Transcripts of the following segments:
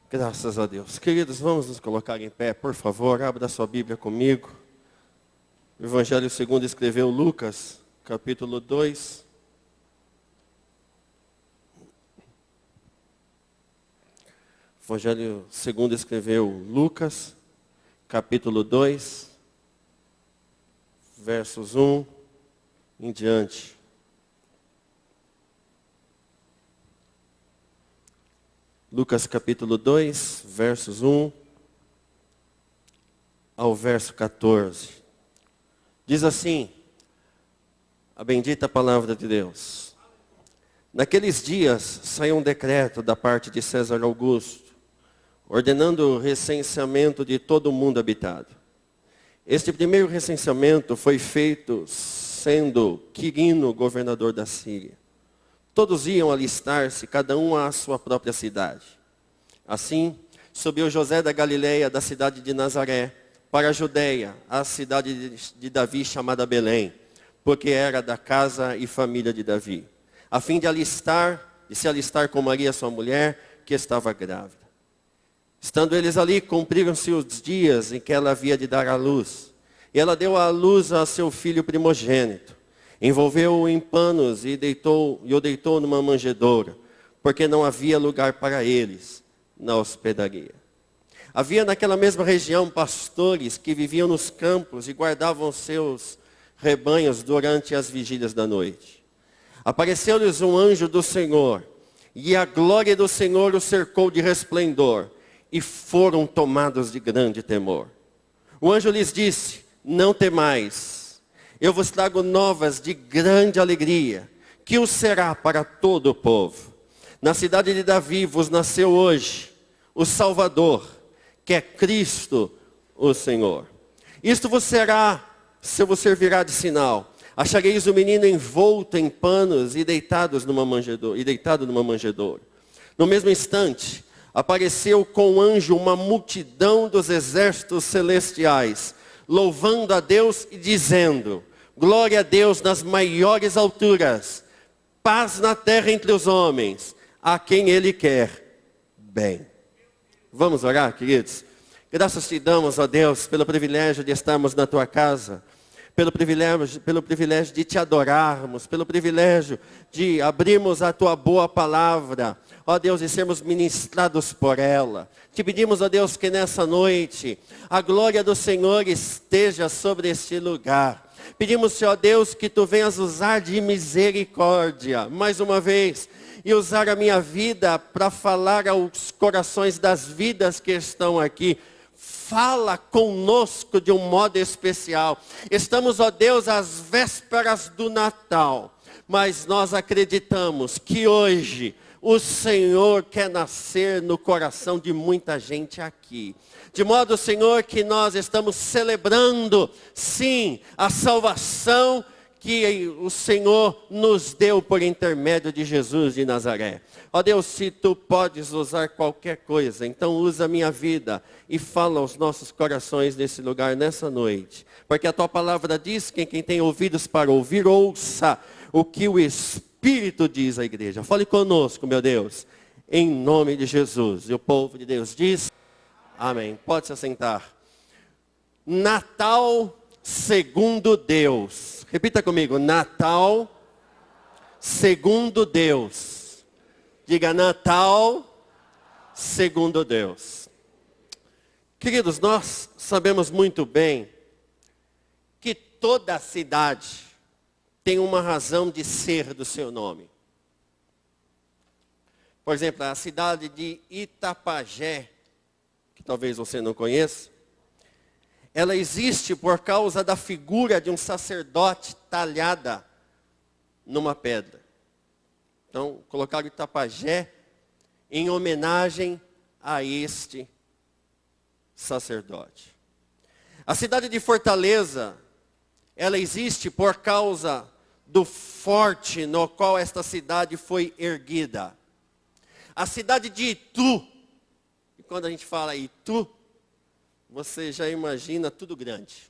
Graças a Deus. Queridos, vamos nos colocar em pé, por favor. Abra sua Bíblia comigo. O Evangelho segundo escreveu Lucas, capítulo 2. Evangelho segundo escreveu Lucas, capítulo 2, versos 1 em diante. Lucas capítulo 2, versos 1 ao verso 14. Diz assim, a bendita palavra de Deus. Naqueles dias saiu um decreto da parte de César Augusto, ordenando o recenseamento de todo o mundo habitado. Este primeiro recenseamento foi feito sendo Quirino governador da Síria. Todos iam alistar-se, cada um à sua própria cidade. Assim, subiu José da Galileia, da cidade de Nazaré, para a Judeia, a cidade de Davi, chamada Belém, porque era da casa e família de Davi, a fim de se alistar com Maria, sua mulher, que estava grávida. Estando eles ali, cumpriram-se os dias em que ela havia de dar à luz. E ela deu à luz a seu filho primogênito. Envolveu-o em panos e o deitou numa manjedoura, porque não havia lugar para eles na hospedaria. Havia naquela mesma região pastores que viviam nos campos e guardavam seus rebanhos durante as vigílias da noite. Apareceu-lhes um anjo do Senhor, e a glória do Senhor os cercou de resplendor, e foram tomados de grande temor. O anjo lhes disse: não temais. Eu vos trago novas de grande alegria, que o será para todo o povo. Na cidade de Davi vos nasceu hoje o Salvador, que é Cristo o Senhor. Isto vos servirá de sinal. Achareis o menino envolto em panos e deitado numa manjedoura. No mesmo instante, apareceu com o anjo uma multidão dos exércitos celestiais, louvando a Deus e dizendo: glória a Deus nas maiores alturas, paz na terra entre os homens, a quem Ele quer bem. Vamos orar, queridos? Graças te damos, ó Deus, pelo privilégio de estarmos na Tua casa, pelo privilégio de Te adorarmos, pelo privilégio de abrirmos a Tua boa palavra, ó Deus, e sermos ministrados por ela. Te pedimos, ó Deus, que nessa noite a glória do Senhor esteja sobre este lugar. Pedimos, Senhor Deus, que Tu venhas usar de misericórdia, mais uma vez, e usar a minha vida para falar aos corações das vidas que estão aqui. Fala conosco de um modo especial. Estamos, ó Deus, às vésperas do Natal, mas nós acreditamos que hoje o Senhor quer nascer no coração de muita gente aqui. De modo, Senhor, que nós estamos celebrando, sim, a salvação que o Senhor nos deu por intermédio de Jesus de Nazaré. Ó Deus, se Tu podes usar qualquer coisa, então usa a minha vida e fala aos nossos corações nesse lugar, nessa noite. Porque a Tua palavra diz que quem tem ouvidos para ouvir, ouça o que o Espírito diz à igreja. Fale conosco, meu Deus, em nome de Jesus. E o povo de Deus diz: amém. Pode se assentar. Natal segundo Deus. Repita comigo: Natal segundo Deus. Diga: Natal segundo Deus. Queridos, nós sabemos muito bem que toda cidade tem uma razão de ser do seu nome. Por exemplo, a cidade de Itapajé, que talvez você não conheça, ela existe por causa da figura de um sacerdote talhada numa pedra. Então, colocaram Itapajé em homenagem a este sacerdote. A cidade de Fortaleza, ela existe por causa do forte no qual esta cidade foi erguida. A cidade de Itu, e quando a gente fala Itu, você já imagina tudo grande.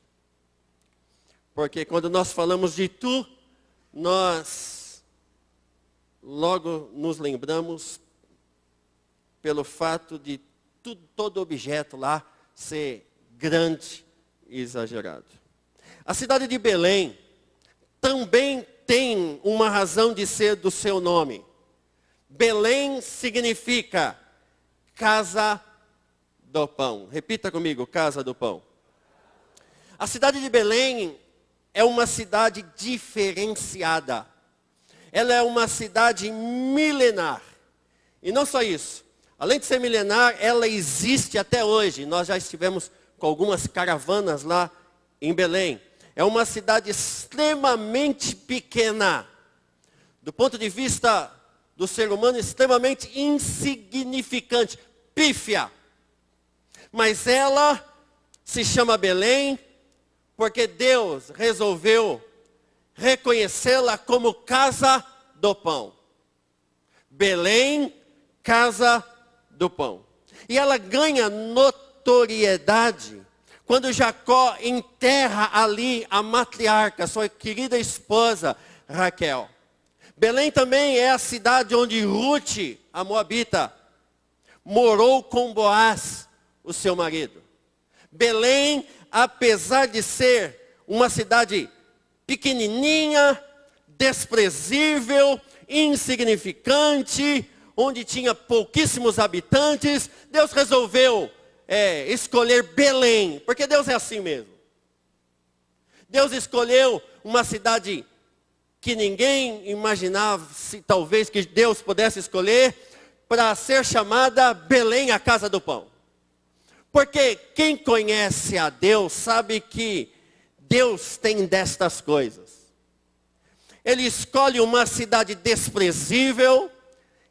Porque quando nós falamos de Itu, nós logo nos lembramos pelo fato de todo objeto lá ser grande e exagerado. A cidade de Belém também tem uma razão de ser do seu nome. Belém significa casa do pão. Repita comigo, casa do pão. A cidade de Belém é uma cidade diferenciada. Ela é uma cidade milenar. E não só isso. Além de ser milenar, ela existe até hoje. Nós já estivemos com algumas caravanas lá em Belém. É uma cidade extremamente pequena. Do ponto de vista do ser humano, extremamente insignificante. Pífia. Mas ela se chama Belém porque Deus resolveu reconhecê-la como casa do pão. Belém, casa do pão. E ela ganha notoriedade quando Jacó enterra ali a matriarca, sua querida esposa Raquel. Belém também é a cidade onde Ruth, a moabita, morou com Boaz, o seu marido. Belém, apesar de ser uma cidade pequenininha, desprezível, insignificante, onde tinha pouquíssimos habitantes, Deus resolveu escolher Belém, porque Deus é assim mesmo. Deus escolheu uma cidade que ninguém imaginava, talvez que Deus pudesse escolher, para ser chamada Belém, a casa do pão. Porque quem conhece a Deus sabe que Deus tem destas coisas. Ele escolhe uma cidade desprezível,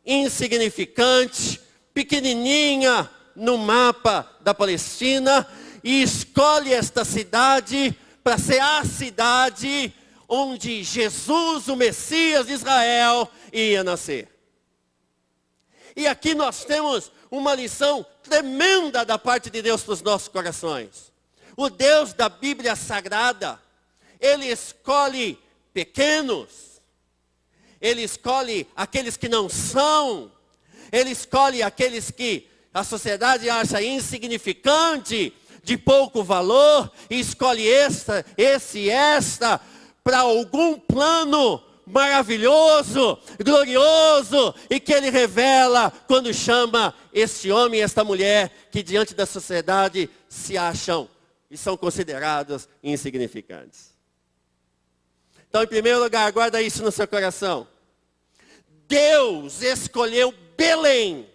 insignificante, pequenininha no mapa da Palestina, e escolhe esta cidade para ser a cidade onde Jesus, o Messias de Israel, ia nascer. E aqui nós temos uma lição tremenda da parte de Deus para os nossos corações. O Deus da Bíblia Sagrada, Ele escolhe pequenos, Ele escolhe aqueles que não são, Ele escolhe aqueles que a sociedade acha insignificante, de pouco valor, e escolhe esta, para algum plano maravilhoso, glorioso, e que Ele revela quando chama este homem e esta mulher, que diante da sociedade se acham e são considerados insignificantes. Então, em primeiro lugar, guarda isso no seu coração. Deus escolheu Belém,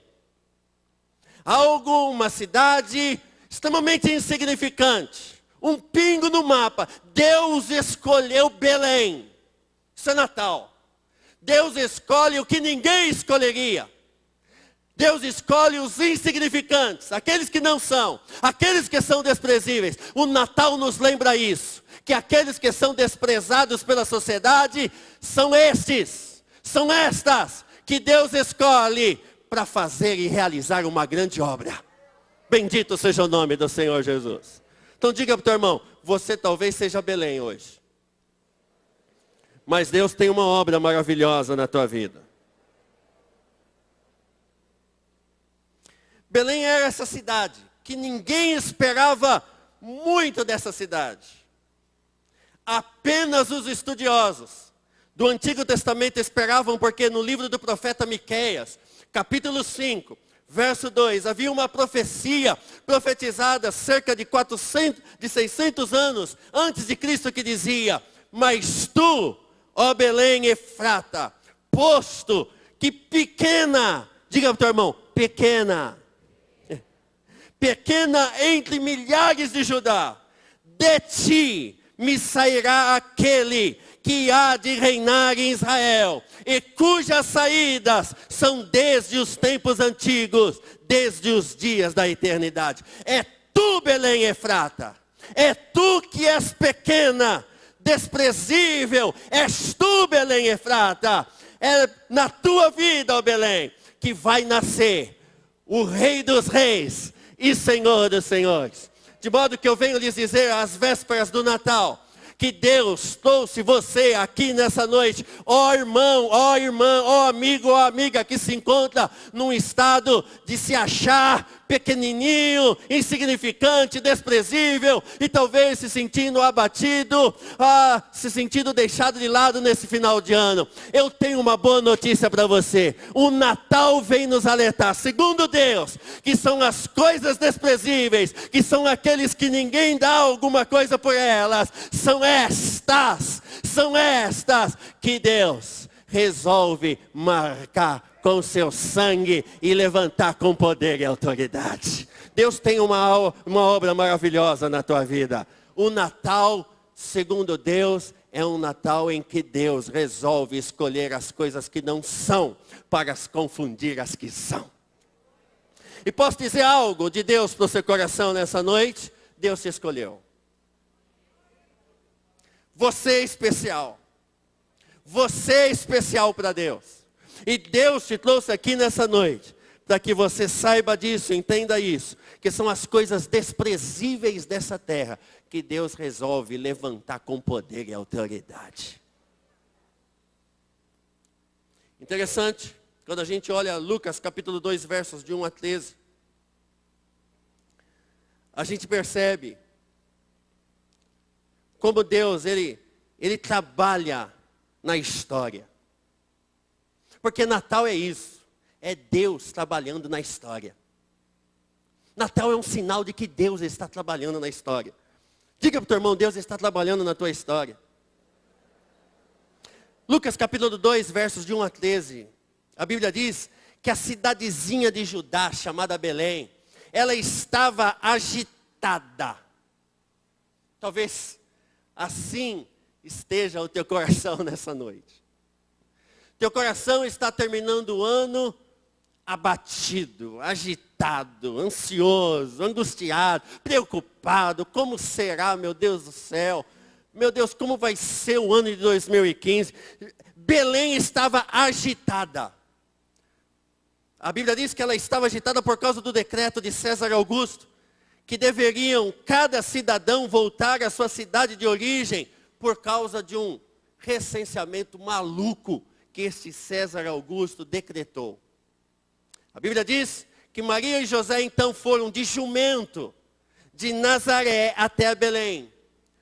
uma cidade extremamente insignificante, um pingo no mapa. Deus escolheu Belém. Isso é Natal. Deus escolhe o que ninguém escolheria. Deus escolhe os insignificantes, aqueles que não são, aqueles que são desprezíveis. O Natal nos lembra isso, que aqueles que são desprezados pela sociedade são estes, são estas que Deus escolhe para fazer e realizar uma grande obra. Bendito seja o nome do Senhor Jesus. Então diga para o teu irmão, você talvez seja Belém hoje, mas Deus tem uma obra maravilhosa na tua vida. Belém era essa cidade, que ninguém esperava muito dessa cidade. Apenas os estudiosos do Antigo Testamento esperavam, porque no livro do profeta Miqueias, capítulo 5, verso 2, havia uma profecia profetizada cerca de 600 anos antes de Cristo, que dizia: mas tu, ó Belém Efrata, posto que pequena, diga para o teu irmão, pequena entre milhares de Judá, de ti me sairá aquele que há de reinar em Israel, e cujas saídas são desde os tempos antigos, desde os dias da eternidade. É tu, Belém Efrata, é tu que és pequena, desprezível, és tu, Belém Efrata, é na tua vida, ó Belém, que vai nascer o Rei dos Reis e Senhor dos Senhores. De modo que eu venho lhes dizer às vésperas do Natal, que Deus trouxe você aqui nessa noite, ó irmão, ó irmã, ó amigo, ó amiga, que se encontra num estado de se achar pequenininho, insignificante, desprezível, e talvez se sentindo abatido, se sentindo deixado de lado nesse final de ano. Eu tenho uma boa notícia para você. O Natal vem nos alertar, segundo Deus, que são as coisas desprezíveis, que são aqueles que ninguém dá alguma coisa por elas, são estas que Deus resolve marcar com seu sangue e levantar com poder e autoridade. Deus tem uma obra maravilhosa na tua vida. O Natal, segundo Deus, é um Natal em que Deus resolve escolher as coisas que não são para confundir as que são. E posso dizer algo de Deus para o seu coração nessa noite? Deus te escolheu. Você é especial. Você é especial para Deus. E Deus te trouxe aqui nessa noite, para que você saiba disso, entenda isso, que são as coisas desprezíveis dessa terra, que Deus resolve levantar com poder e autoridade. Interessante, quando a gente olha Lucas capítulo 2, versos de 1 a 13, a gente percebe como Deus, Ele trabalha na história. Porque Natal é isso. É Deus trabalhando na história. Natal é um sinal de que Deus está trabalhando na história. Diga para o teu irmão, Deus está trabalhando na tua história. Lucas capítulo 2, versos de 1 a 13. A Bíblia diz que a cidadezinha de Judá, chamada Belém, ela estava agitada. Talvez assim esteja o teu coração nessa noite. Teu coração está terminando o ano abatido, agitado, ansioso, angustiado, preocupado. Como será, meu Deus do céu? Meu Deus, como vai ser o ano de 2015? Belém estava agitada. A Bíblia diz que ela estava agitada por causa do decreto de César Augusto, que deveriam cada cidadão voltar à sua cidade de origem por causa de um recenseamento maluco que este César Augusto decretou. A Bíblia diz que Maria e José então foram de jumento, de Nazaré até Belém.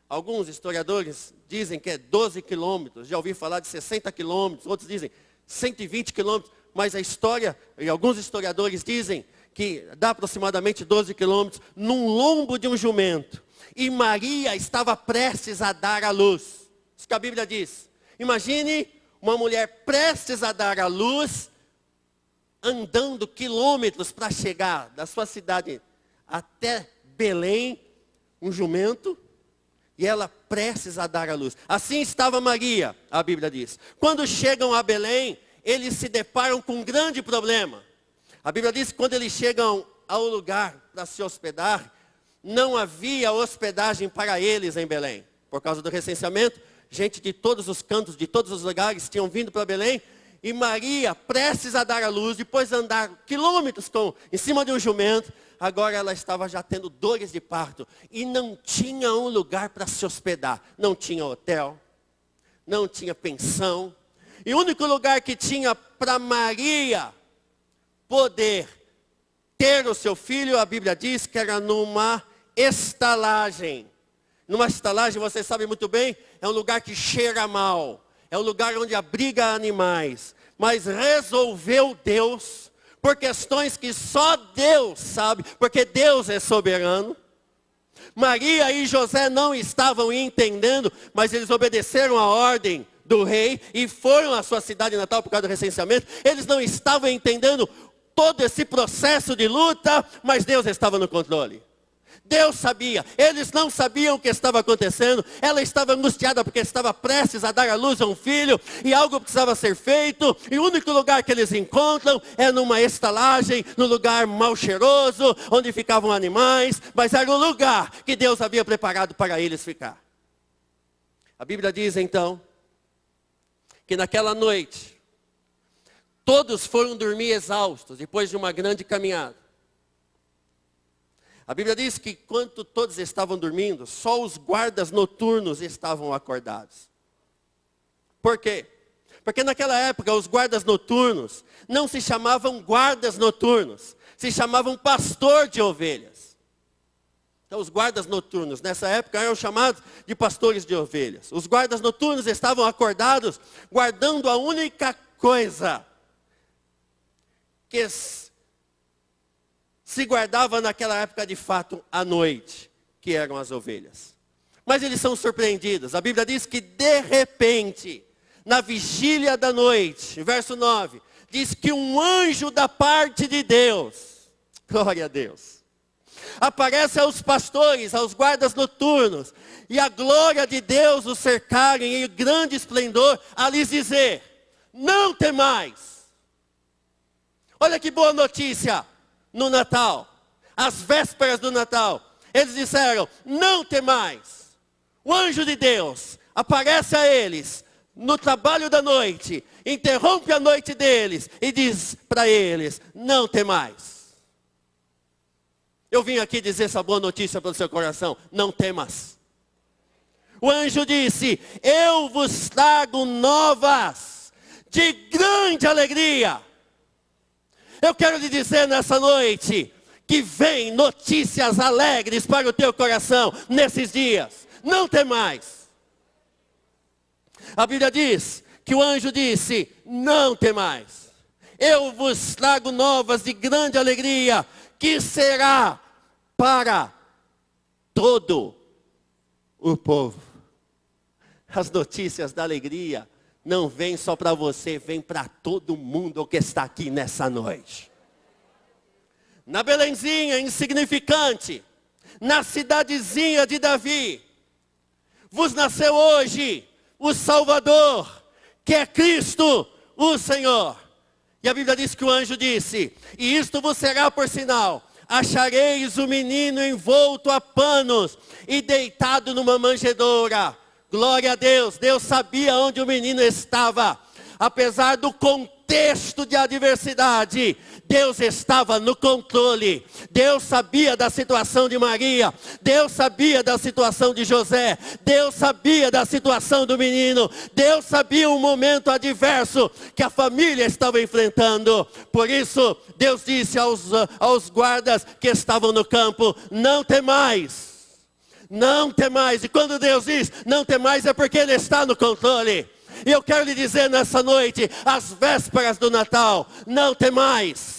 Alguns historiadores dizem que é 12 quilômetros, já ouvi falar de 60 quilômetros, outros dizem 120 quilômetros, mas a história, e alguns historiadores dizem que dá aproximadamente 12 quilômetros, num lombo de um jumento. E Maria estava prestes a dar à luz. Isso que a Bíblia diz. Imagine uma mulher prestes a dar à luz, andando quilômetros para chegar da sua cidade até Belém, um jumento, e ela prestes a dar à luz. Assim estava Maria, a Bíblia diz. Quando chegam a Belém, eles se deparam com um grande problema. A Bíblia diz que quando eles chegam ao lugar para se hospedar, não havia hospedagem para eles em Belém. Por causa do recenseamento, gente de todos os cantos, de todos os lugares, tinham vindo para Belém. E Maria, prestes a dar à luz, depois de andar quilômetros em cima de um jumento, agora ela estava já tendo dores de parto. E não tinha um lugar para se hospedar. Não tinha hotel, não tinha pensão. E o único lugar que tinha para Maria poder ter o seu filho, a Bíblia diz que era numa estalagem. Numa estalagem, você sabe muito bem, é um lugar que cheira mal. É um lugar onde abriga animais. Mas resolveu Deus, por questões que só Deus sabe, porque Deus é soberano. Maria e José não estavam entendendo, mas eles obedeceram a ordem do rei e foram à sua cidade natal por causa do recenseamento. Eles não estavam entendendo todo esse processo de luta, mas Deus estava no controle. Deus sabia, eles não sabiam o que estava acontecendo. Ela estava angustiada porque estava prestes a dar à luz a um filho e algo precisava ser feito. E o único lugar que eles encontram é numa estalagem, num lugar mal cheiroso, onde ficavam animais, mas era o lugar que Deus havia preparado para eles ficar. A Bíblia diz então que naquela noite todos foram dormir exaustos depois de uma grande caminhada. A Bíblia diz que enquanto todos estavam dormindo, só os guardas noturnos estavam acordados. Por quê? Porque naquela época os guardas noturnos não se chamavam guardas noturnos, se chamava um pastor de ovelhas. Então os guardas noturnos, nessa época, eram chamados de pastores de ovelhas. Os guardas noturnos estavam acordados, guardando a única coisa que se guardava naquela época de fato à noite, que eram as ovelhas. Mas eles são surpreendidos. A Bíblia diz que de repente, na vigília da noite, verso 9, diz que um anjo da parte de Deus, glória a Deus, aparece aos pastores, aos guardas noturnos, e a glória de Deus os cercarem em grande esplendor, a lhes dizer: não temais. Olha que boa notícia no Natal, às vésperas do Natal. Eles disseram: não temais. O anjo de Deus aparece a eles no trabalho da noite, interrompe a noite deles e diz para eles: não temais. Eu vim aqui dizer essa boa notícia para o seu coração: não temas. O anjo disse: eu vos trago novas de grande alegria. Eu quero lhe dizer nessa noite que vem notícias alegres para o teu coração nesses dias. Não temais. A Bíblia diz que o anjo disse: não temais. Eu vos trago novas de grande alegria, que será para todo o povo. As notícias da alegria não vêm só para você, vêm para todo mundo que está aqui nessa noite. Na Belenzinha, insignificante, na cidadezinha de Davi, vos nasceu hoje o Salvador, que é Cristo, o Senhor. E a Bíblia diz que o anjo disse: e isto vos será por sinal: achareis o menino envolto a panos e deitado numa manjedoura. Glória a Deus, Deus sabia onde o menino estava. Apesar do contexto de adversidade, Deus estava no controle. Deus sabia da situação de Maria. Deus sabia da situação de José. Deus sabia da situação do menino. Deus sabia o momento adverso que a família estava enfrentando. Por isso, Deus disse aos guardas que estavam no campo: não temais. Não temais. E quando Deus diz não temais, é porque Ele está no controle. E eu quero lhe dizer nessa noite, às vésperas do Natal: não temais.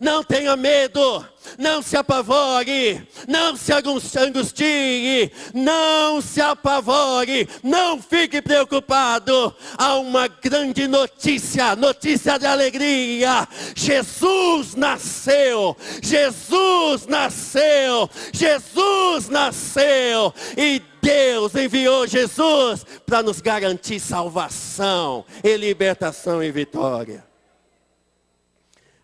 Não tenha medo, não se apavore, não se angustie, não se apavore, não fique preocupado. Há uma grande notícia, notícia de alegria. Jesus nasceu, Jesus nasceu, Jesus nasceu. E Deus enviou Jesus para nos garantir salvação e libertação e vitória.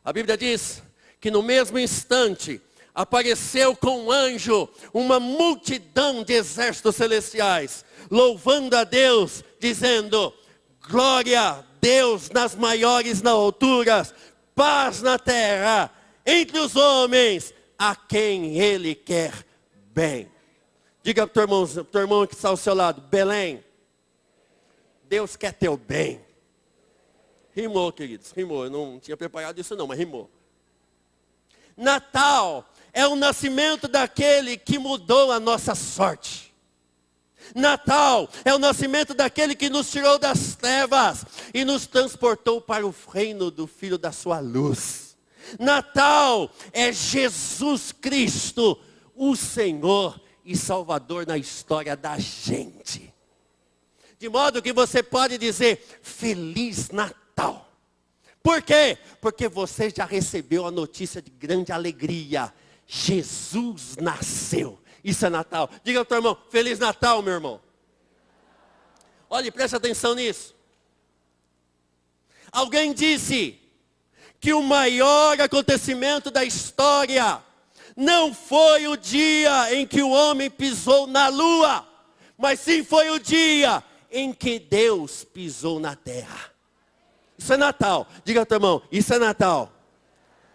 A Bíblia diz que no mesmo instante apareceu com um anjo uma multidão de exércitos celestiais, louvando a Deus, dizendo: glória a Deus nas maiores nas alturas, paz na terra, entre os homens, a quem Ele quer bem. Diga para o teu irmão que está ao seu lado: Belém, Deus quer teu bem. Rimou, queridos, rimou. Eu não tinha preparado isso não, mas rimou. Natal é o nascimento daquele que mudou a nossa sorte. Natal é o nascimento daquele que nos tirou das trevas e nos transportou para o reino do Filho da sua luz. Natal é Jesus Cristo, o Senhor e Salvador na história da gente. De modo que você pode dizer: Feliz Natal. Por quê? Porque você já recebeu a notícia de grande alegria. Jesus nasceu. Isso é Natal. Diga ao teu irmão: Feliz Natal, meu irmão. Olhe, preste atenção nisso. Alguém disse que o maior acontecimento da história não foi o dia em que o homem pisou na lua, mas sim foi o dia em que Deus pisou na terra. Isso é Natal. Diga ao teu irmão: isso é Natal.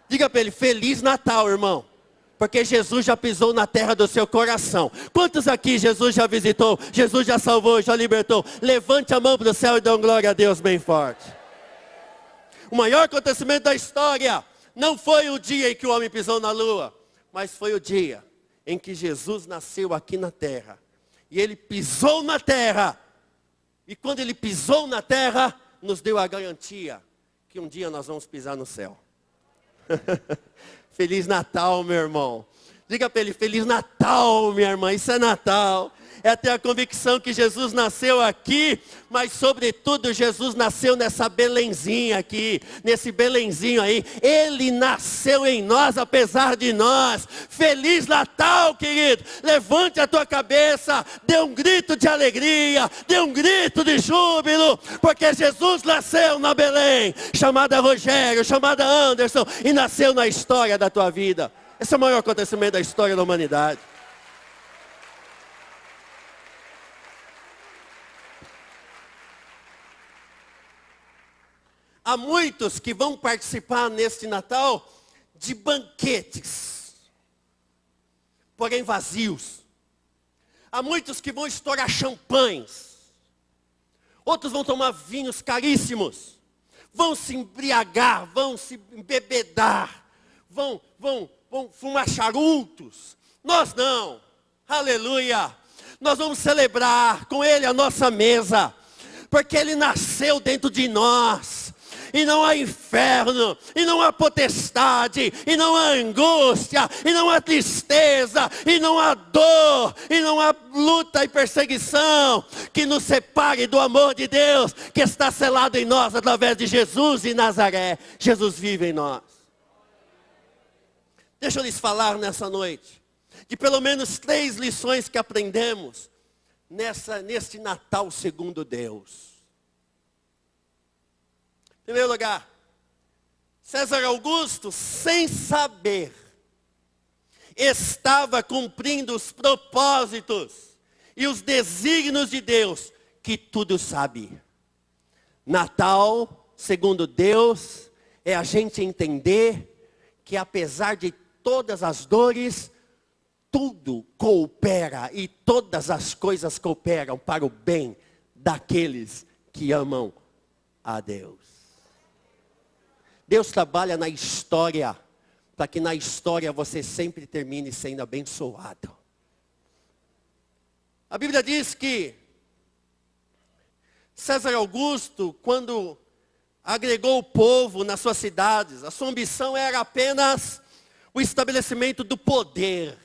Diga para ele: Feliz Natal, irmão. Porque Jesus já pisou na terra do seu coração. Quantos aqui Jesus já visitou? Jesus já salvou, já libertou? Levante a mão para o céu e dê glória a Deus bem forte. O maior acontecimento da história Não foi o dia em que o homem pisou na lua, mas foi o dia em que Jesus nasceu aqui na terra. E ele pisou na terra. E quando ele pisou na terra, nos deu a garantia que um dia nós vamos pisar no céu. Feliz Natal, meu irmão. Diga para ele, Feliz Natal, minha irmã. Isso é Natal. É ter a convicção que Jesus nasceu aqui, mas sobretudo Jesus nasceu nessa Belenzinha aqui, nesse Belenzinho aí. Ele nasceu em nós, apesar de nós. Feliz Natal, querido. Levante a tua cabeça, dê um grito de alegria, dê um grito de júbilo, porque Jesus nasceu na Belém, chamada Rogério, chamada Anderson, e nasceu na história da tua vida. Esse é o maior acontecimento da história da humanidade. Há muitos que vão participar neste Natal de banquetes, porém vazios. Há muitos que vão estourar champanhes. Outros vão tomar vinhos caríssimos. Vão se embriagar, vão se embebedar. Vão fumar charutos. Nós não. Aleluia. Nós vamos celebrar com Ele a nossa mesa. Porque Ele nasceu dentro de nós. E não há inferno, e não há potestade, e não há angústia, e não há tristeza, e não há dor, e não há luta e perseguição que nos separe do amor de Deus, que está selado em nós através de Jesus e Nazaré. Jesus vive em nós. Deixa eu lhes falar nessa noite, de pelo menos 3 lições que aprendemos neste Natal segundo Deus. Em primeiro lugar, César Augusto, sem saber, estava cumprindo os propósitos e os desígnios de Deus, que tudo sabe. Natal, segundo Deus, é a gente entender que apesar de todas as dores, tudo coopera e todas as coisas cooperam para o bem daqueles que amam a Deus. Deus trabalha na história, para que na história você sempre termine sendo abençoado. A Bíblia diz que César Augusto, quando agregou o povo nas suas cidades, a sua ambição era apenas o estabelecimento do poder.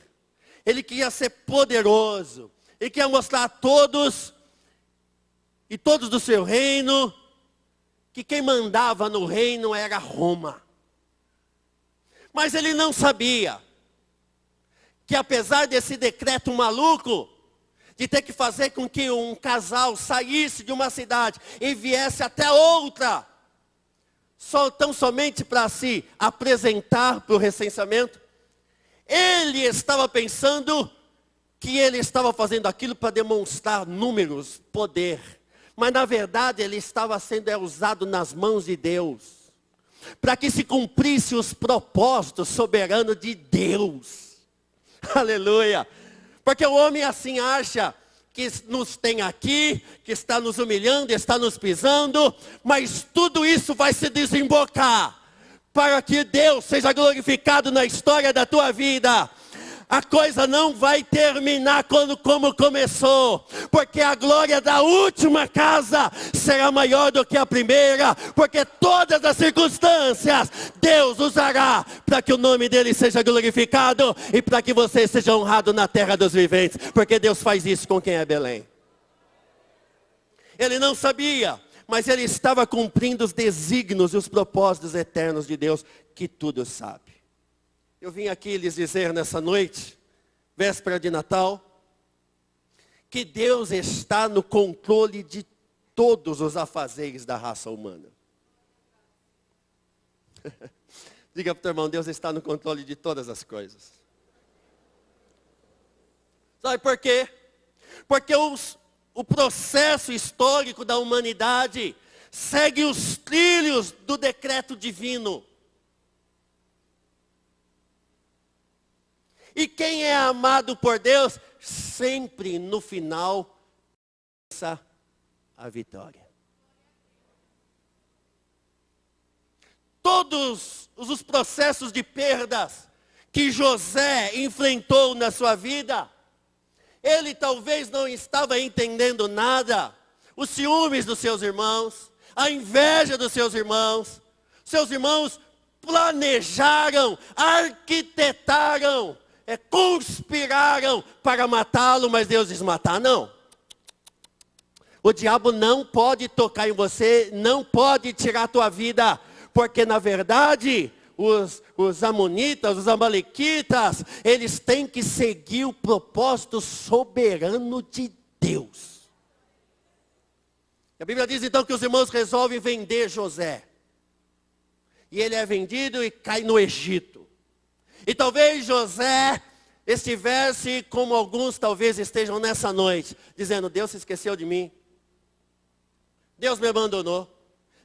Ele queria ser poderoso, ele queria mostrar a todos, e todos do seu reino, que quem mandava no reino era Roma. Mas ele não sabia que apesar desse decreto maluco, de ter que fazer com que um casal saísse de uma cidade e viesse até outra, tão somente para se apresentar para o recenseamento, ele estava pensando que ele estava fazendo aquilo para demonstrar números, poder. Mas na verdade ele estava sendo usado nas mãos de Deus, para que se cumprisse os propósitos soberanos de Deus. Aleluia. Porque o homem assim acha que nos tem aqui, que está nos humilhando, está nos pisando, mas tudo isso vai se desembocar, para que Deus seja glorificado na história da tua vida. A coisa não vai terminar como começou, porque a glória da última casa será maior do que a primeira, porque todas as circunstâncias Deus usará para que o nome dele seja glorificado e para que você seja honrado na terra dos viventes, porque Deus faz isso com quem é Belém. Ele não sabia, mas ele estava cumprindo os desígnios e os propósitos eternos de Deus, que tudo sabe. Eu vim aqui lhes dizer nessa noite, véspera de Natal, que Deus está no controle de todos os afazeres da raça humana. Diga para o teu irmão, Deus está no controle de todas as coisas. Sabe por quê? Porque o processo histórico da humanidade segue os trilhos do decreto divino. E quem é amado por Deus, sempre no final, a vitória. todos os processos de perdas que José enfrentou na sua vida, ele talvez não estava entendendo nada. Os ciúmes dos seus irmãos, a inveja dos seus irmãos planejaram, arquitetaram, conspiraram para matá-lo, mas Deus diz: matar não. O diabo não pode tocar em você, não pode tirar a tua vida, porque na verdade os amonitas, os amalequitas, eles têm que seguir o propósito soberano de Deus. A Bíblia diz então que os irmãos resolvem vender José. E ele é vendido e cai no Egito. E talvez José estivesse como alguns talvez estejam nessa noite, dizendo: Deus se esqueceu de mim. Deus me abandonou.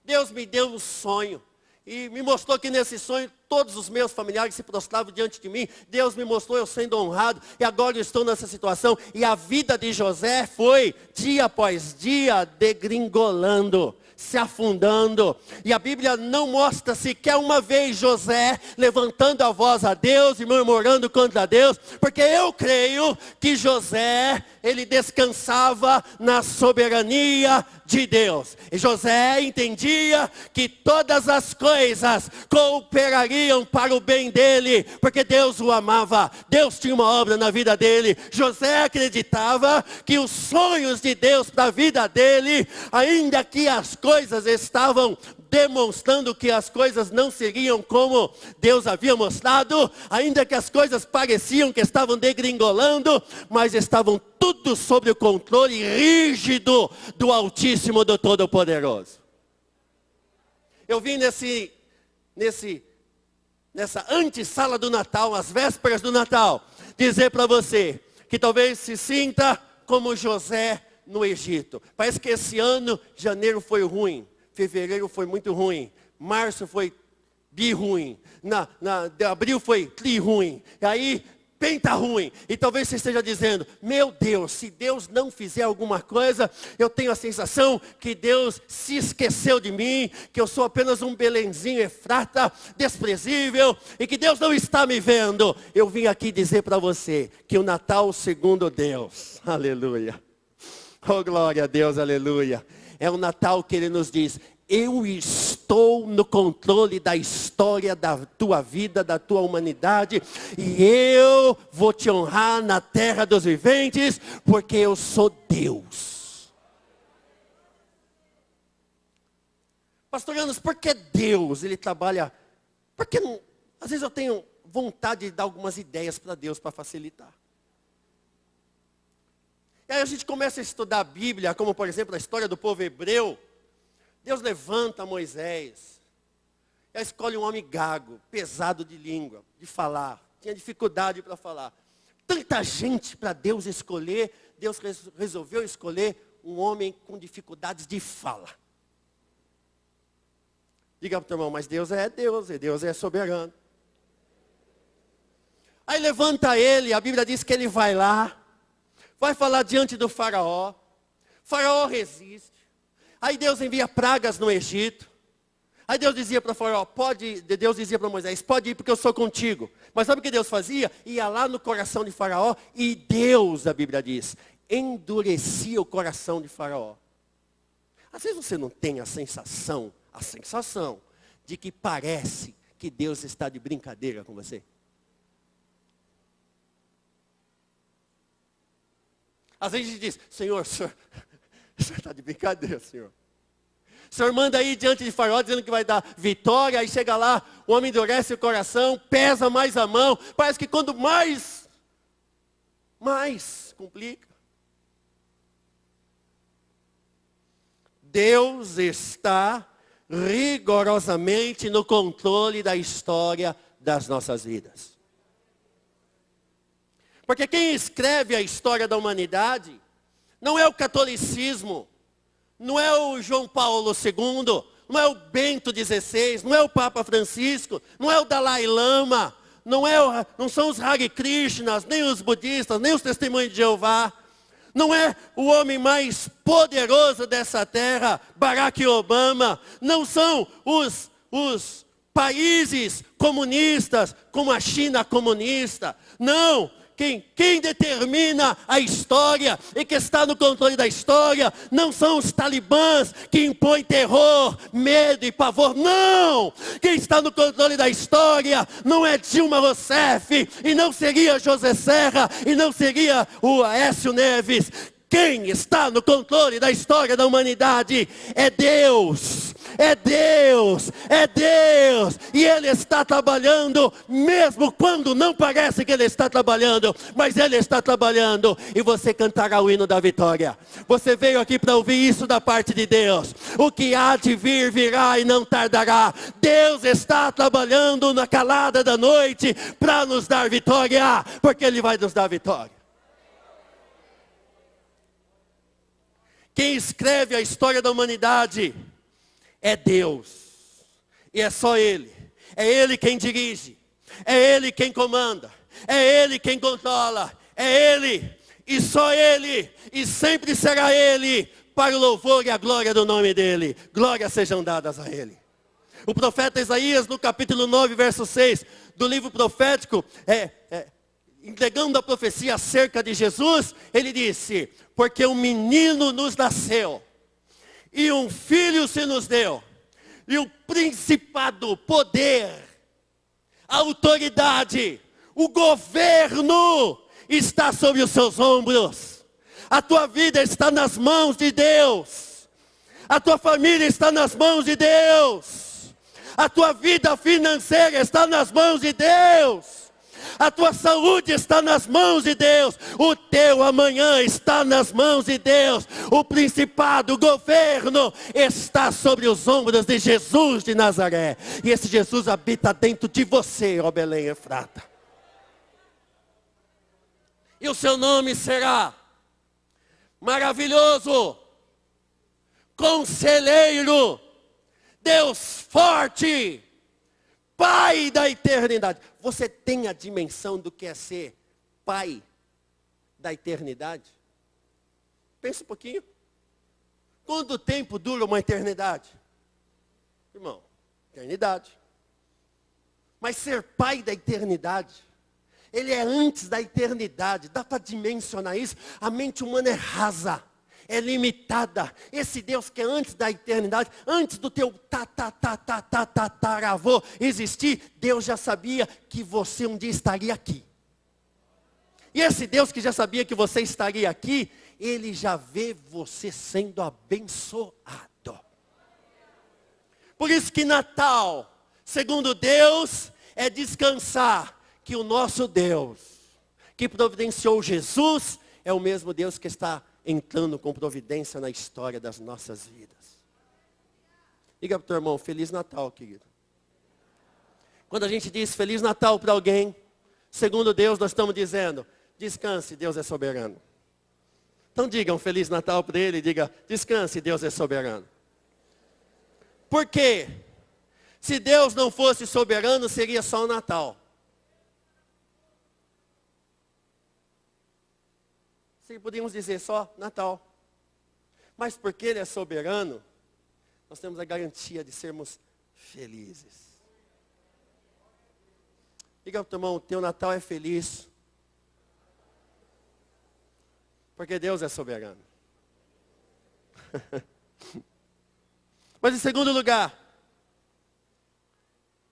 Deus me deu um sonho. E me mostrou que nesse sonho todos os meus familiares se prostravam diante de mim. Deus me mostrou eu sendo honrado. E agora eu estou nessa situação. E a vida de José foi, dia após dia, degringolando, se afundando. E a Bíblia não mostra sequer uma vez José levantando a voz a Deus e murmurando contra Deus. Porque eu creio que José, ele descansava na soberania de Deus. E José entendia que todas as coisas cooperariam para o bem dele, porque Deus o amava. Deus tinha uma obra na vida dele. José acreditava que os sonhos de Deus para a vida dele, ainda que as coisas estavam demonstrando que as coisas não seriam como Deus havia mostrado, ainda que as coisas pareciam que estavam degringolando, mas estavam tudo sob o controle rígido do Altíssimo, do Todo-Poderoso. Eu vim nessa antessala do Natal, às vésperas do Natal, dizer para você que talvez se sinta como José no Egito. Parece que esse ano, janeiro foi ruim. Fevereiro foi muito ruim. Março foi bi ruim. De abril foi tri ruim. E aí, penta ruim. E talvez você esteja dizendo: meu Deus, se Deus não fizer alguma coisa, eu tenho a sensação que Deus se esqueceu de mim, que eu sou apenas um belenzinho Efrata, desprezível, e que Deus não está me vendo. Eu vim aqui dizer para você que o Natal segundo Deus, aleluia. Oh, glória a Deus, aleluia. É o Natal que Ele nos diz: eu estou no controle da história da tua vida, da tua humanidade, e eu vou te honrar na terra dos viventes, porque eu sou Deus. Pastor Anos, por que Deus, Ele trabalha? Porque não, às vezes eu tenho vontade de dar algumas ideias para Deus, para facilitar. E aí a gente começa a estudar a Bíblia, como por exemplo a história do povo hebreu. Deus levanta Moisés. E aí escolhe um homem gago, pesado de língua, de falar. Tinha dificuldade para falar. Tanta gente para Deus escolher. Deus resolveu escolher um homem com dificuldades de fala. Diga para o teu irmão: mas Deus é Deus, e Deus é soberano. Aí levanta ele, a Bíblia diz que ele vai lá. Vai falar diante do faraó. Faraó resiste. Aí Deus envia pragas no Egito. Aí Deus dizia para o faraó: Deus dizia para Moisés: pode ir porque eu sou contigo. Mas sabe o que Deus fazia? Ia lá no coração de faraó e Deus, a Bíblia diz, endurecia o coração de faraó. Às vezes você não tem a sensação de que parece que Deus está de brincadeira com você. Às vezes a gente diz: Senhor, o senhor está de brincadeira, Senhor. O Senhor manda aí diante de faraó dizendo que vai dar vitória. Aí chega lá, o homem endurece o coração, pesa mais a mão. Parece que quando mais complica. Deus está rigorosamente no controle da história das nossas vidas. Porque quem escreve a história da humanidade não é o catolicismo, não é o João Paulo II, não é o Bento XVI, não é o Papa Francisco, não é o Dalai Lama, não são os Hare Krishnas, nem os budistas, nem os testemunhos de Jeová. Não é o homem mais poderoso dessa terra, Barack Obama. Não são os países comunistas, como a China comunista. Não. Quem determina a história e que está no controle da história não são os talibãs que impõem terror, medo e pavor. Não! Quem está no controle da história não é Dilma Rousseff, e não seria José Serra, e não seria o Aécio Neves. Quem está no controle da história da humanidade é Deus. É Deus, é Deus, e Ele está trabalhando, mesmo quando não parece que Ele está trabalhando, mas Ele está trabalhando, e você cantará o hino da vitória. Você veio aqui para ouvir isso da parte de Deus. O que há de vir, virá e não tardará. Deus está trabalhando na calada da noite, para nos dar vitória, porque Ele vai nos dar vitória. Quem escreve a história da humanidade é Deus, e é só Ele. É Ele quem dirige, é Ele quem comanda, é Ele quem controla, é Ele, e só Ele, e sempre será Ele, para o louvor e a glória do nome dEle. Glórias sejam dadas a Ele. O profeta Isaías, no capítulo 9, verso 6, do livro profético, entregando a profecia acerca de Jesus, ele disse: porque um menino nos nasceu, e um filho se nos deu, e o principado, poder, a autoridade, o governo está sobre os seus ombros. A tua vida está nas mãos de Deus. A tua família está nas mãos de Deus. A tua vida financeira está nas mãos de Deus. A tua saúde está nas mãos de Deus. O teu amanhã está nas mãos de Deus. O principado, o governo está sobre os ombros de Jesus de Nazaré. E esse Jesus habita dentro de você, ó Belém Efrata. E o seu nome será Maravilhoso, Conselheiro, Deus Forte, Pai da eternidade. Você tem a dimensão do que é ser Pai da eternidade? Pensa um pouquinho. Quanto tempo dura uma eternidade? Irmão, eternidade. Mas ser Pai da eternidade, Ele é antes da eternidade. Dá para dimensionar isso? A mente humana é rasa, é limitada. Esse Deus que é antes da eternidade, antes do teu tataravô existir, Deus já sabia que você um dia estaria aqui. E esse Deus que já sabia que você estaria aqui, Ele já vê você sendo abençoado. Por isso que Natal, segundo Deus, é descansar que o nosso Deus, que providenciou Jesus, é o mesmo Deus que está entrando com providência na história das nossas vidas. Diga para o teu irmão, Feliz Natal, querido. Quando a gente diz Feliz Natal para alguém, segundo Deus, nós estamos dizendo, descanse, Deus é soberano. Então diga um Feliz Natal para ele, diga, descanse, Deus é soberano. Por quê? Se Deus não fosse soberano, seria só o Natal. Se podíamos dizer só Natal. Mas porque Ele é soberano, nós temos a garantia de sermos felizes. Diga para o teu irmão, o teu Natal é feliz. Porque Deus é soberano. Mas em segundo lugar,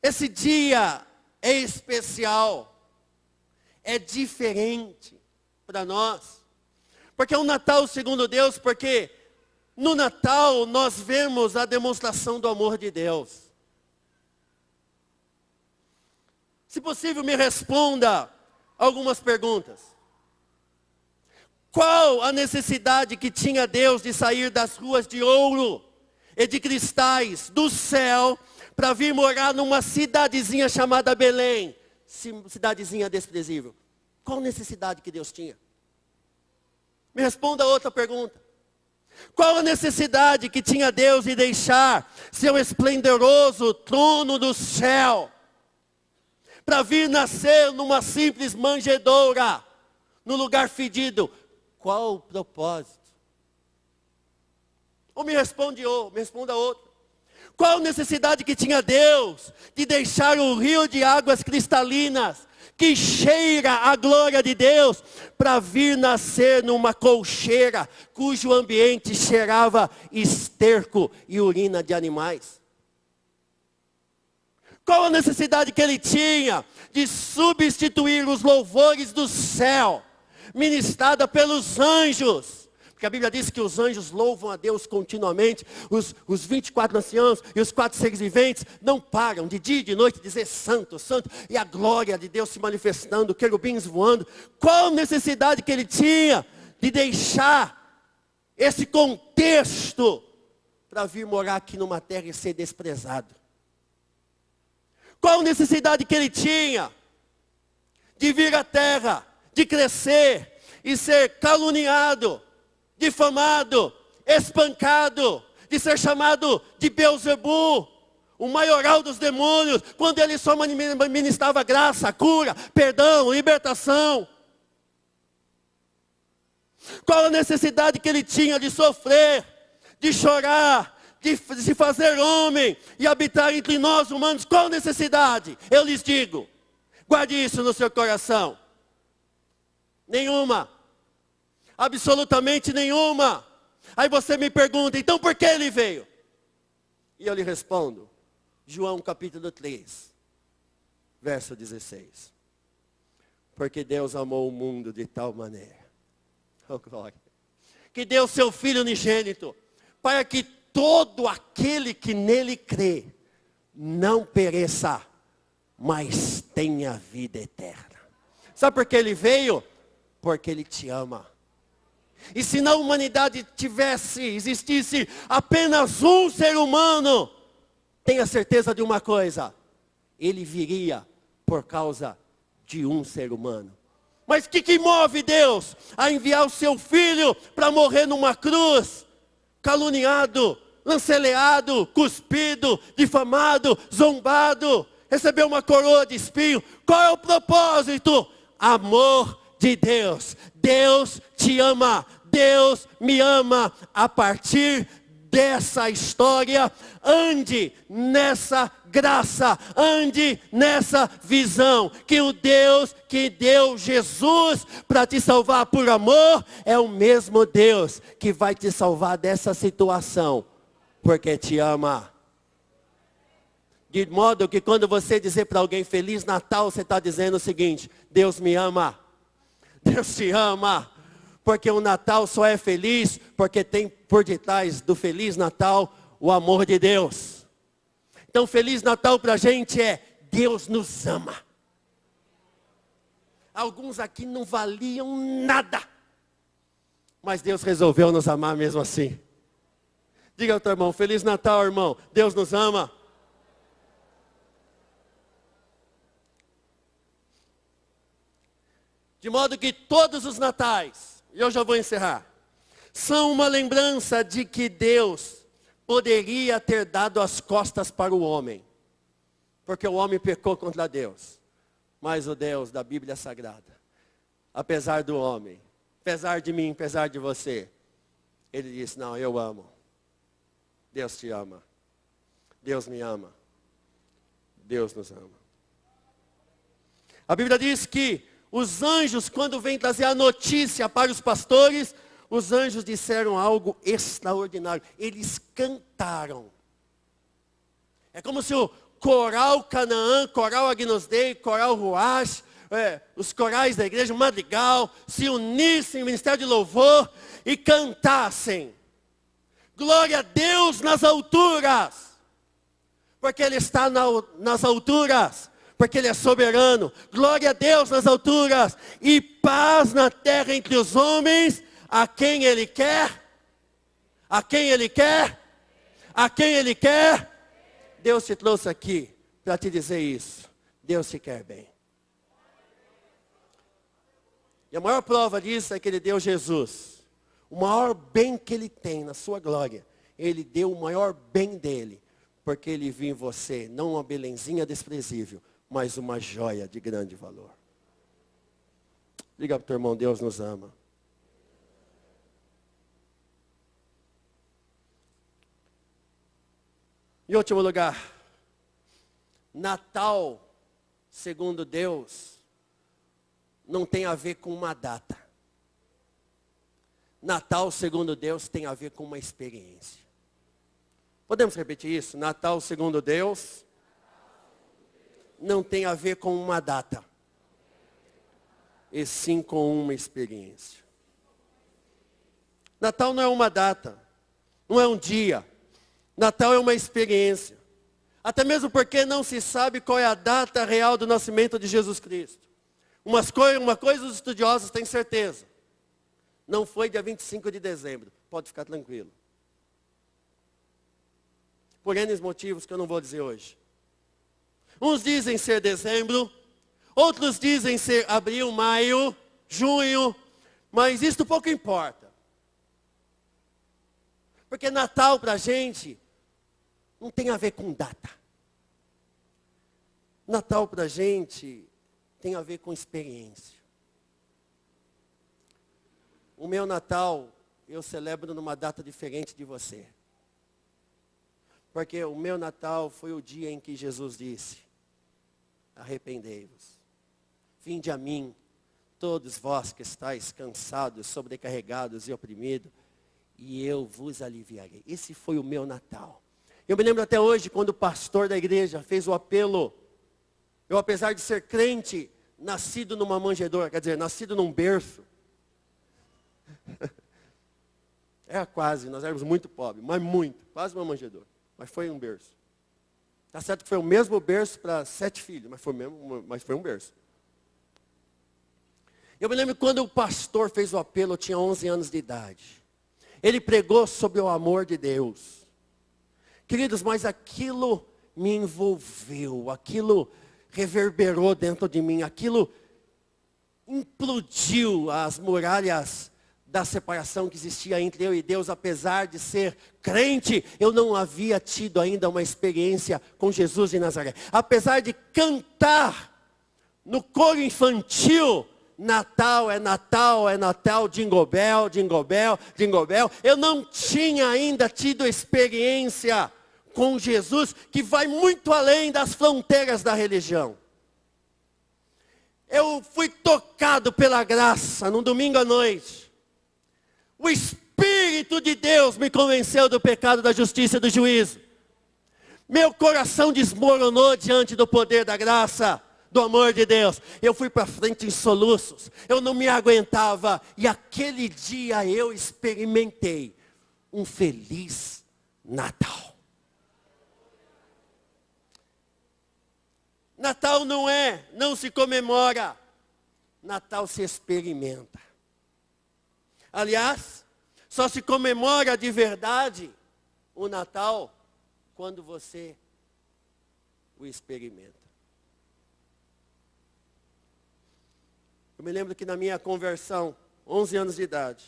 esse dia é especial, é diferente para nós. Porque é um Natal segundo Deus, porque no Natal nós vemos a demonstração do amor de Deus. Se possível, me responda algumas perguntas. Qual a necessidade que tinha Deus de sair das ruas de ouro e de cristais do céu para vir morar numa cidadezinha chamada Belém? Cidadezinha desprezível. Qual necessidade que Deus tinha? Me responda outra pergunta. Qual a necessidade que tinha Deus de deixar seu esplendoroso trono do céu para vir nascer numa simples manjedoura, no lugar fedido? Qual o propósito? Ou me responda outra. Qual necessidade que tinha Deus de deixar um rio de águas cristalinas, que cheira a glória de Deus, para vir nascer numa colcheira, cujo ambiente cheirava esterco e urina de animais? Qual a necessidade que ele tinha de substituir os louvores do céu, ministrada pelos anjos? Porque a Bíblia diz que os anjos louvam a Deus continuamente, os 24 anciãos e os 4 seres viventes não param de dia e de noite dizer santo, santo, e a glória de Deus se manifestando, querubins voando. Qual necessidade que ele tinha de deixar esse contexto para vir morar aqui numa terra e ser desprezado? Qual necessidade que ele tinha de vir à terra, de crescer e ser caluniado, difamado, espancado, de ser chamado de Beelzebu, o maioral dos demônios, quando ele só ministrava graça, cura, perdão, libertação? Qual a necessidade que ele tinha de sofrer, de chorar, de se fazer homem e habitar entre nós humanos? Qual necessidade? Eu lhes digo, guarde isso no seu coração. Nenhuma. Absolutamente nenhuma. Aí você me pergunta, então por que ele veio? E eu lhe respondo, João capítulo 3, verso 16. Porque Deus amou o mundo de tal maneira, oh glória, que deu seu Filho unigênito, para que todo aquele que nele crê, não pereça, mas tenha vida eterna. Sabe por que ele veio? Porque ele te ama. E se na humanidade existisse apenas um ser humano, tenha certeza de uma coisa, ele viria por causa de um ser humano. Mas o que move Deus a enviar o seu Filho para morrer numa cruz, caluniado, lanceleado, cuspido, difamado, zombado, receber uma coroa de espinho? Qual é o propósito? Amor de Deus. Deus te ama. Deus me ama. A partir dessa história, ande nessa graça, ande nessa visão, que o Deus que deu Jesus para te salvar por amor, é o mesmo Deus que vai te salvar dessa situação, porque te ama. De modo que quando você dizer para alguém Feliz Natal, você está dizendo o seguinte: Deus me ama, Deus te ama. Porque o Natal só é feliz porque tem por detrás do Feliz Natal o amor de Deus. Então Feliz Natal para a gente é Deus nos ama. Alguns aqui não valiam nada, mas Deus resolveu nos amar mesmo assim. Diga ao teu irmão, Feliz Natal, irmão, Deus nos ama. De modo que todos os natais, e eu já vou encerrar, são uma lembrança de que Deus poderia ter dado as costas para o homem, porque o homem pecou contra Deus. Mas o Deus da Bíblia Sagrada, apesar do homem, apesar de mim, apesar de você, ele disse: não, eu amo. Deus te ama. Deus me ama. Deus nos ama. A Bíblia diz que os anjos, quando vêm trazer a notícia para os pastores, os anjos disseram algo extraordinário. Eles cantaram. É como se o coral Canaã, coral Agnus Dei, coral Ruach, os corais da igreja, o madrigal, se unissem no ministério de louvor e cantassem: glória a Deus nas alturas, porque Ele está nas alturas, porque Ele é soberano. Glória a Deus nas alturas e paz na terra entre os homens, a quem Ele quer, a quem Ele quer, a quem Ele quer. Deus te trouxe aqui para te dizer isso. Deus te quer bem. E a maior prova disso é que Ele deu Jesus. O maior bem que Ele tem na sua glória, Ele deu o maior bem dEle, porque Ele viu em você, não uma belenzinha desprezível, mas uma joia de grande valor. Diga para o teu irmão: Deus nos ama. Em último lugar, Natal, segundo Deus, não tem a ver com uma data. Natal, segundo Deus, tem a ver com uma experiência. Podemos repetir isso? Natal, segundo Deus, não tem a ver com uma data, e sim com uma experiência. Natal não é uma data, não é um dia. Natal é uma experiência. Até mesmo porque não se sabe qual é a data real do nascimento de Jesus Cristo. Uma coisa os estudiosos têm certeza. Não foi dia 25 de dezembro. Pode ficar tranquilo. Por N motivos que eu não vou dizer hoje. Uns dizem ser dezembro. Outros dizem ser abril, maio, junho. Mas isto pouco importa. Porque Natal para a gente não tem a ver com data. Natal para a gente tem a ver com experiência. O meu Natal eu celebro numa data diferente de você. Porque o meu Natal foi o dia em que Jesus disse: arrependei-vos. Vinde a mim, todos vós que estáis cansados, sobrecarregados e oprimidos, e eu vos aliviarei. Esse foi o meu Natal. Eu me lembro até hoje, quando o pastor da igreja fez o apelo. Eu, apesar de ser crente, nascido numa manjedoura, quer dizer, nascido num berço. Era quase, nós éramos muito pobres, mas muito, quase uma manjedoura. Mas foi um berço. Está certo que foi o mesmo berço para 7 filhos, mas foi um berço. Eu me lembro quando o pastor fez o apelo, eu tinha 11 anos de idade. Ele pregou sobre o amor de Deus. Queridos, mas aquilo me envolveu, aquilo reverberou dentro de mim, aquilo implodiu as muralhas da separação que existia entre eu e Deus. Apesar de ser crente, eu não havia tido ainda uma experiência com Jesus de Nazaré. Apesar de cantar no coro infantil, Natal é Natal, é Natal, Jingle Bell, Jingle Bell, Jingle Bell, eu não tinha ainda tido experiência com Jesus, que vai muito além das fronteiras da religião. Eu fui tocado pela graça, num domingo à noite. O Espírito de Deus me convenceu do pecado, da justiça e do juízo. Meu coração desmoronou diante do poder da graça, do amor de Deus. Eu fui para frente em soluços. Eu não me aguentava. E aquele dia eu experimentei um feliz Natal. Natal não se comemora. Natal se experimenta. Aliás, só se comemora de verdade o Natal quando você o experimenta. Eu me lembro que na minha conversão, 11 anos de idade,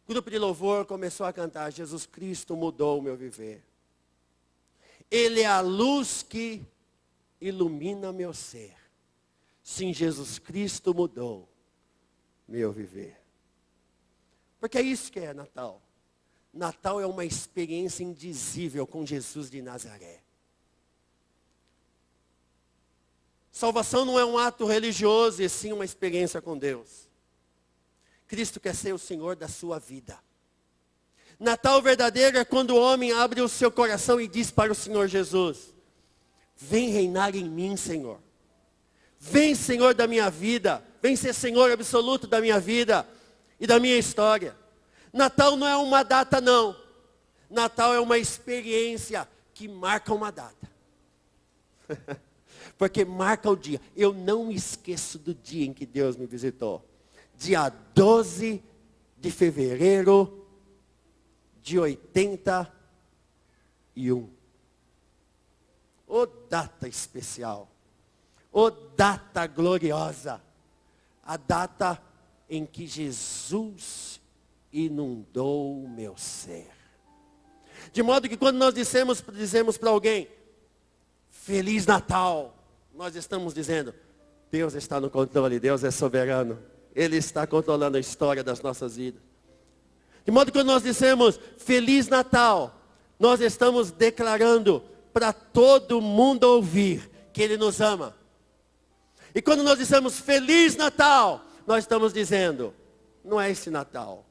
o grupo de louvor começou a cantar: Jesus Cristo mudou o meu viver. Ele é a luz que ilumina meu ser. Sim, Jesus Cristo mudou meu viver. Porque é isso que é Natal. Natal é uma experiência indizível com Jesus de Nazaré. Salvação não é um ato religioso, e sim uma experiência com Deus. Cristo quer ser o Senhor da sua vida. Natal verdadeiro é quando o homem abre o seu coração e diz para o Senhor Jesus: vem reinar em mim, Senhor. Vem, Senhor da minha vida. Vem ser Senhor absoluto da minha vida e da minha história. Natal não é uma data, não. Natal é uma experiência que marca uma data. Porque marca o dia. Eu não me esqueço do dia em que Deus me visitou. Dia 12 de fevereiro de 81. Ô data especial. Ô data gloriosa. A data em que Jesus inundou o meu ser. De modo que quando nós dizemos para alguém: Feliz Natal, nós estamos dizendo: Deus está no controle, Deus é soberano. Ele está controlando a história das nossas vidas. De modo que quando nós dissemos Feliz Natal, nós estamos declarando para todo mundo ouvir que Ele nos ama. E quando nós dissemos Feliz Natal, nós estamos dizendo, não é esse Natal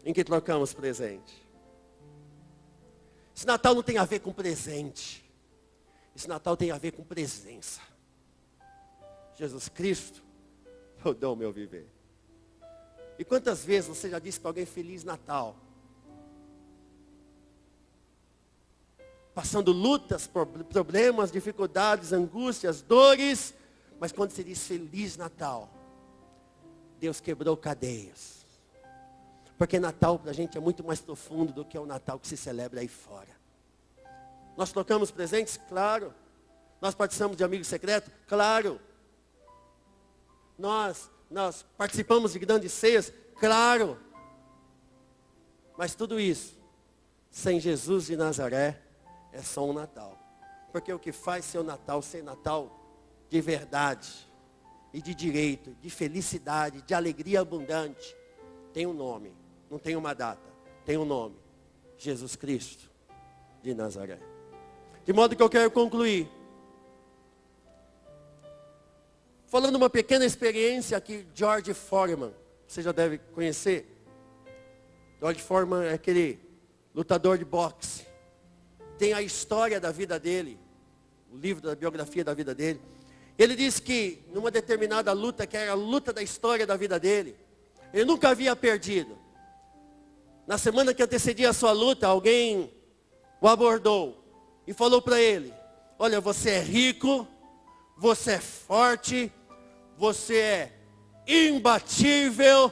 em que trocamos presente. Esse Natal não tem a ver com presente. Esse Natal tem a ver com presença. Jesus Cristo mudou o meu viver. E quantas vezes você já disse para alguém Feliz Natal? Passando lutas, problemas, dificuldades, angústias, dores. Mas quando você diz Feliz Natal, Deus quebrou cadeias. Porque Natal para a gente é muito mais profundo do que o Natal que se celebra aí fora. Nós trocamos presentes? Claro. Nós participamos de Amigo Secreto? Claro. Nós participamos de grandes ceias? Claro. Mas tudo isso, sem Jesus de Nazaré, é só um Natal. Porque o que faz ser Natal de verdade, e de direito, de felicidade, de alegria abundante, tem um nome, não tem uma data, tem um nome, Jesus Cristo de Nazaré. De modo que eu quero concluir, falando uma pequena experiência que George Foreman, você já deve conhecer. George Foreman é aquele lutador de boxe, tem a história da vida dele, o livro da biografia da vida dele. Ele disse que numa determinada luta, que era a luta da história da vida dele, ele nunca havia perdido. Na semana que antecedia a sua luta, alguém o abordou e falou para ele, olha, você é rico, você é forte, você é imbatível,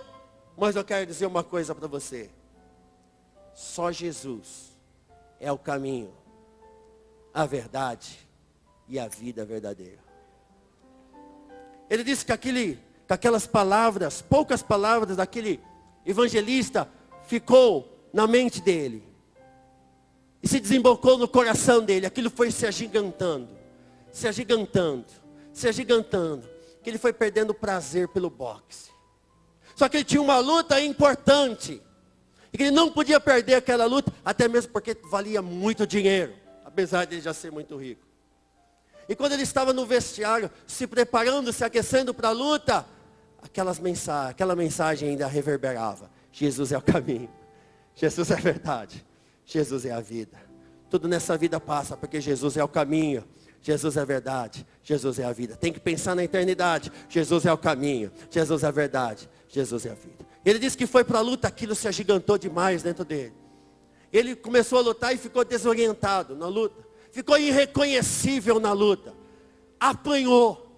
mas eu quero dizer uma coisa para você. Só Jesus é o caminho, a verdade e a vida verdadeira. Ele disse que aquelas palavras, poucas palavras daquele evangelista ficou na mente dele. E se desembocou no coração dele. Aquilo foi se agigantando. Se agigantando. Se agigantando. Que ele foi perdendo o prazer pelo boxe. Só que ele tinha uma luta importante. E que ele não podia perder aquela luta. Até mesmo porque valia muito dinheiro. Apesar de ele já ser muito rico. E quando ele estava no vestiário, se preparando, se aquecendo para a luta, aquela mensagem ainda reverberava. Jesus é o caminho. Jesus é a verdade. Jesus é a vida. Tudo nessa vida passa, porque Jesus é o caminho. Jesus é a verdade. Jesus é a vida. Tem que pensar na eternidade. Jesus é o caminho. Jesus é a verdade. Jesus é a vida. Ele disse que foi para a luta, aquilo se agigantou demais dentro dele. Ele começou a lutar e ficou desorientado na luta. Ficou irreconhecível na luta. Apanhou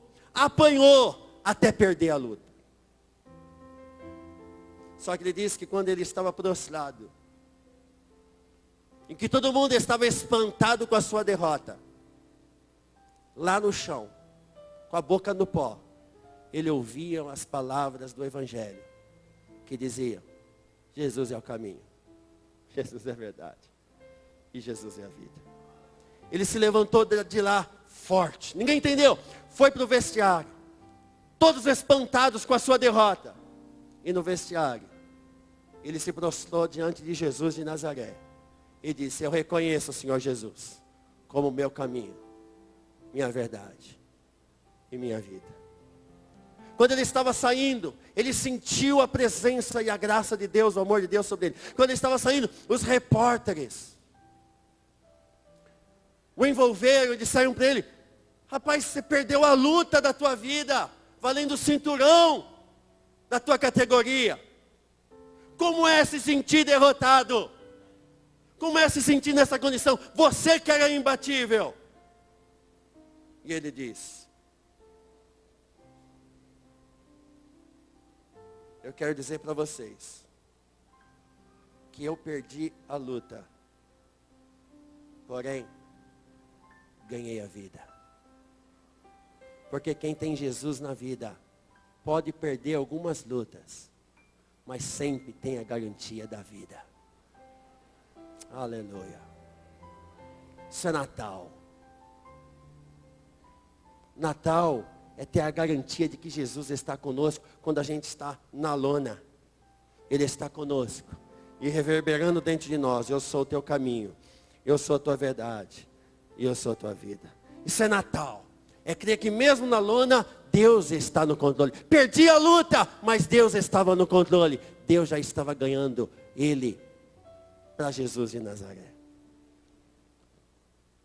até perder a luta. Só que ele disse que quando ele estava prostrado, em que todo mundo estava espantado com a sua derrota, lá no chão, com a boca no pó, ele ouvia as palavras do Evangelho, que diziam, Jesus é o caminho, Jesus é a verdade, e Jesus é a vida. Ele se levantou de lá forte. Ninguém entendeu. Foi para o vestiário. Todos espantados com a sua derrota. E no vestiário, ele se prostrou diante de Jesus de Nazaré. E disse, eu reconheço o Senhor Jesus como meu caminho, minha verdade e minha vida. Quando ele estava saindo, ele sentiu a presença e a graça de Deus, o amor de Deus sobre ele. Quando ele estava saindo, os repórteres o envolveram e disseram para ele, rapaz, você perdeu a luta da tua vida, valendo o cinturão da tua categoria. Como é se sentir derrotado? Como é se sentir nessa condição? Você que era imbatível. E ele diz, eu quero dizer para vocês, que eu perdi a luta, porém, ganhei a vida. Porque quem tem Jesus na vida, pode perder algumas lutas, mas sempre tem a garantia da vida. Aleluia. Isso é Natal. Natal é ter a garantia de que Jesus está conosco quando a gente está na lona. Ele está conosco. E reverberando dentro de nós, eu sou o teu caminho, eu sou a tua verdade, e eu sou a tua vida. Isso é Natal. É crer que mesmo na lona, Deus está no controle. Perdi a luta, mas Deus estava no controle. Deus já estava ganhando ele para Jesus de Nazaré.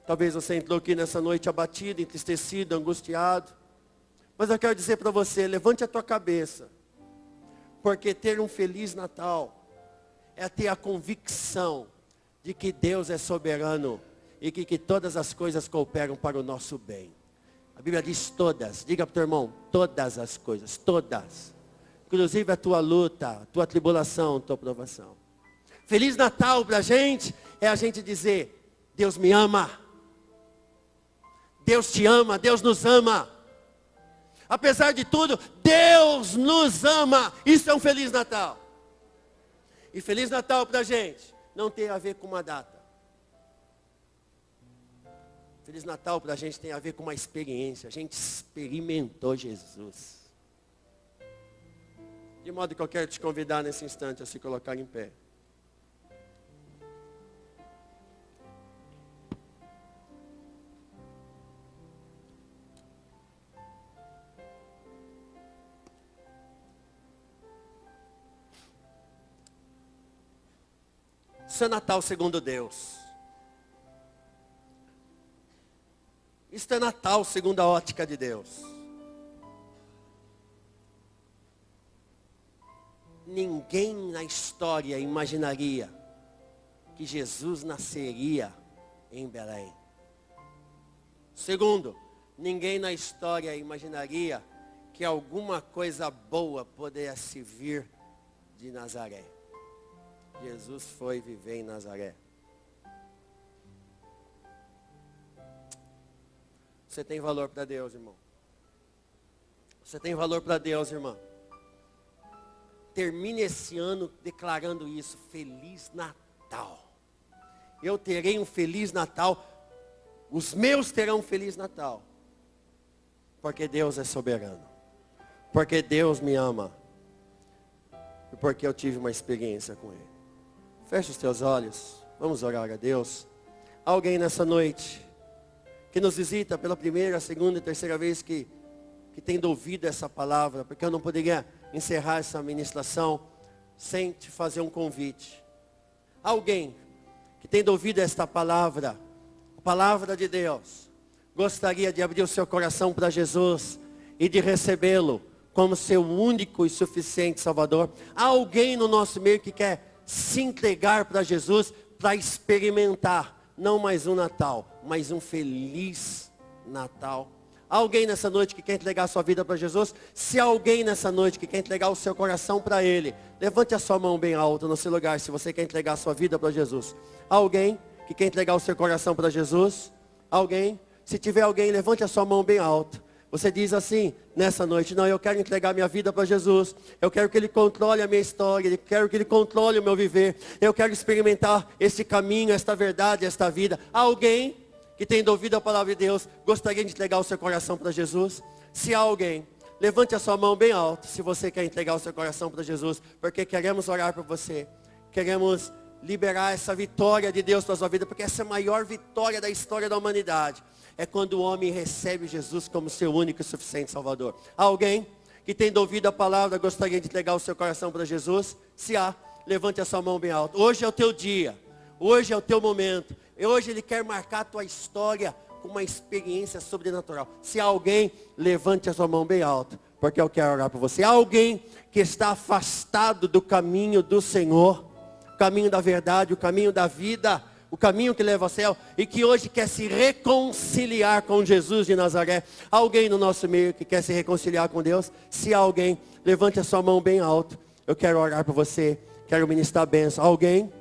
Talvez você entrou aqui nessa noite abatido, entristecido, angustiado. Mas eu quero dizer para você, levante a tua cabeça. Porque ter um Feliz Natal é ter a convicção de que Deus é soberano e que todas as coisas cooperam para o nosso bem. A Bíblia diz todas. Diga para o teu irmão, todas as coisas, todas. Inclusive a tua luta, a tua tribulação, a tua provação. Feliz Natal para a gente é a gente dizer, Deus me ama. Deus te ama, Deus nos ama. Apesar de tudo, Deus nos ama. Isso é um Feliz Natal. E Feliz Natal para a gente não tem a ver com uma data. Feliz Natal para a gente tem a ver com uma experiência. A gente experimentou Jesus. De modo que eu quero te convidar nesse instante a se colocar em pé. Isso é Natal segundo Deus. Isso é Natal segundo a ótica de Deus. Ninguém na história imaginaria que Jesus nasceria em Belém. Segundo, ninguém na história imaginaria que alguma coisa boa pudesse vir de Nazaré. Jesus foi viver em Nazaré. Você tem valor para Deus, irmão. Você tem valor para Deus, irmã. Termine esse ano declarando isso. Feliz Natal. Eu terei um Feliz Natal. Os meus terão um Feliz Natal. Porque Deus é soberano. Porque Deus me ama. E porque eu tive uma experiência com Ele. Feche os teus olhos. Vamos orar a Deus. Alguém nessa noite que nos visita pela primeira, segunda e terceira vez que tem ouvido essa palavra, porque eu não poderia encerrar essa ministração sem te fazer um convite. Alguém que tem ouvido esta palavra, a palavra de Deus, gostaria de abrir o seu coração para Jesus e de recebê-lo como seu único e suficiente Salvador. Há alguém no nosso meio que quer se entregar para Jesus, para experimentar, não mais um Natal, mas um Feliz Natal. Há alguém nessa noite que quer entregar a sua vida para Jesus? Se há alguém nessa noite que quer entregar o seu coração para Ele, levante a sua mão bem alta no seu lugar, se você quer entregar a sua vida para Jesus. Há alguém que quer entregar o seu coração para Jesus? Alguém? Se tiver alguém, levante a sua mão bem alta. Você diz assim, nessa noite, não, eu quero entregar minha vida para Jesus. Eu quero que Ele controle a minha história. Eu quero que Ele controle o meu viver. Eu quero experimentar esse caminho, esta verdade, esta vida. Há alguém que tem ouvido a palavra de Deus, gostaria de entregar o seu coração para Jesus? Se há alguém, levante a sua mão bem alto, se você quer entregar o seu coração para Jesus, porque queremos orar por você. Queremos liberar essa vitória de Deus para a sua vida, porque essa é a maior vitória da história da humanidade. É quando o homem recebe Jesus como seu único e suficiente Salvador. Há alguém que tem ouvido a palavra, gostaria de entregar o seu coração para Jesus? Se há, levante a sua mão bem alto. Hoje é o teu dia. Hoje é o teu momento. E hoje Ele quer marcar a tua história com uma experiência sobrenatural. Se há alguém, levante a sua mão bem alto, porque eu quero orar por você. Há alguém que está afastado do caminho do Senhor, o caminho da verdade, o caminho da vida, o caminho que leva ao céu, e que hoje quer se reconciliar com Jesus de Nazaré. Há alguém no nosso meio que quer se reconciliar com Deus? Se há alguém, levante a sua mão bem alto. Eu quero orar por você, quero ministrar a bênção. Alguém?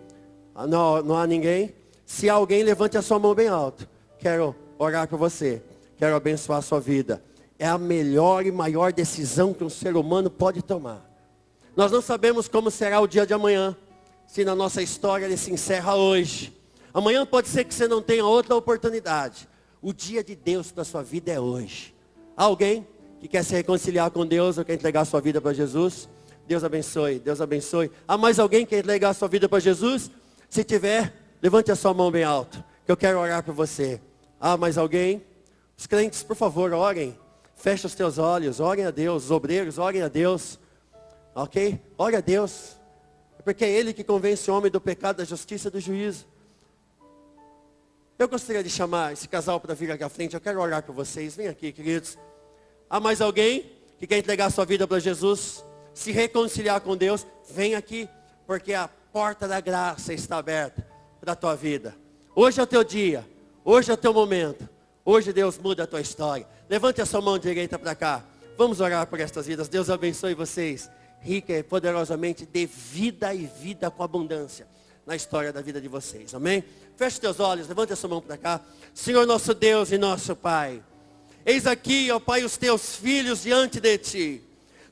Não há ninguém? Se há alguém, levante a sua mão bem alto. Quero orar por você, quero abençoar a sua vida. É a melhor e maior decisão que um ser humano pode tomar. Nós não sabemos como será o dia de amanhã, se na nossa história ele se encerra hoje. Amanhã pode ser que você não tenha outra oportunidade. O dia de Deus para a sua vida é hoje. Há alguém que quer se reconciliar com Deus ou quer entregar a sua vida para Jesus? Deus abençoe, Deus abençoe. Há mais alguém que quer entregar a sua vida para Jesus? Se tiver, levante a sua mão bem alto, que eu quero orar por você. Há mais alguém? Os crentes, por favor, orem. Feche os teus olhos, orem a Deus. Os obreiros, orem a Deus. Ok? Ore a Deus. Porque é Ele que convence o homem do pecado, da justiça e do juízo. Eu gostaria de chamar esse casal para vir aqui à frente. Eu quero orar por vocês. Vem aqui, queridos. Há mais alguém que quer entregar sua vida para Jesus? Se reconciliar com Deus? Vem aqui. Porque a porta da graça está aberta para a tua vida. Hoje é o teu dia. Hoje é o teu momento. Hoje Deus muda a tua história. Levante a sua mão direita para cá. Vamos orar por estas vidas. Deus abençoe vocês. Rica e poderosamente de vida e vida com abundância na história da vida de vocês. Amém? Feche teus olhos, levante a sua mão para cá. Senhor nosso Deus e nosso Pai. Eis aqui, ó Pai, os teus filhos diante de ti.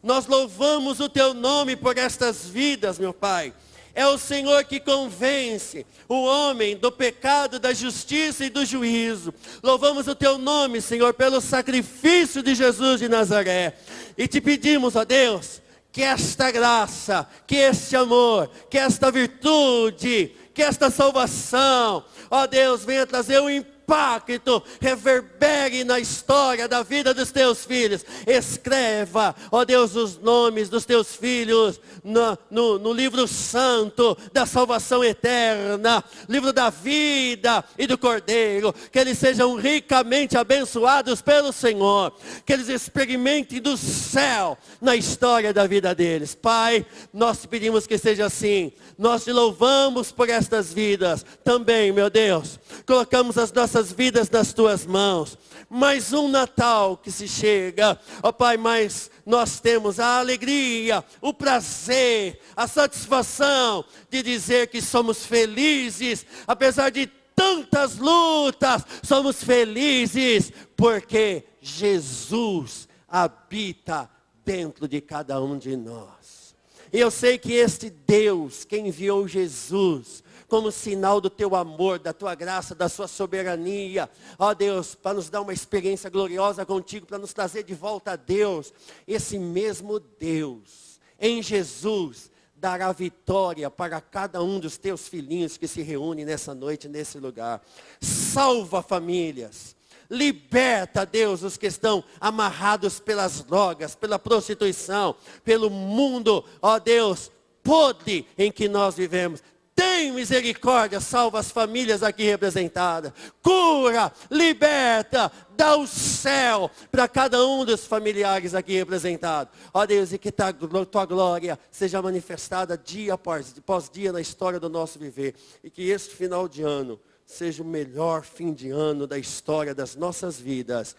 Nós louvamos o teu nome por estas vidas, meu Pai. É o Senhor que convence o homem do pecado, da justiça e do juízo. Louvamos o teu nome, Senhor, pelo sacrifício de Jesus de Nazaré. E te pedimos, ó Deus, que esta graça, que este amor, que esta virtude, que esta salvação, ó Deus, venha trazer um impacto, reverbere na história da vida dos teus filhos. Escreva, ó Deus, os nomes dos teus filhos no livro santo da salvação eterna, livro da vida e do Cordeiro. Que eles sejam ricamente abençoados pelo Senhor, que eles experimentem do céu na história da vida deles. Pai, nós te pedimos que seja assim. Nós te louvamos por estas vidas. Também, meu Deus, colocamos as nossas vidas nas tuas mãos. Mais um Natal que se chega, ó Pai, mas nós temos a alegria, o prazer, a satisfação de dizer que somos felizes, apesar de tantas lutas, somos felizes, porque Jesus habita dentro de cada um de nós. E eu sei que este Deus, que enviou Jesus, como sinal do teu amor, da tua graça, da sua soberania, ó Deus, para nos dar uma experiência gloriosa contigo, para nos trazer de volta a Deus, esse mesmo Deus, em Jesus, dará vitória para cada um dos teus filhinhos que se reúnem nessa noite, nesse lugar. Salva famílias. Liberta, Deus, os que estão amarrados pelas drogas, pela prostituição, pelo mundo, ó Deus, podre em que nós vivemos. Tem misericórdia, salva as famílias aqui representadas. Cura, liberta, dá o céu para cada um dos familiares aqui representados. Ó Deus, e que tua glória seja manifestada dia após dia na história do nosso viver. E que este final de ano seja o melhor fim de ano da história das nossas vidas.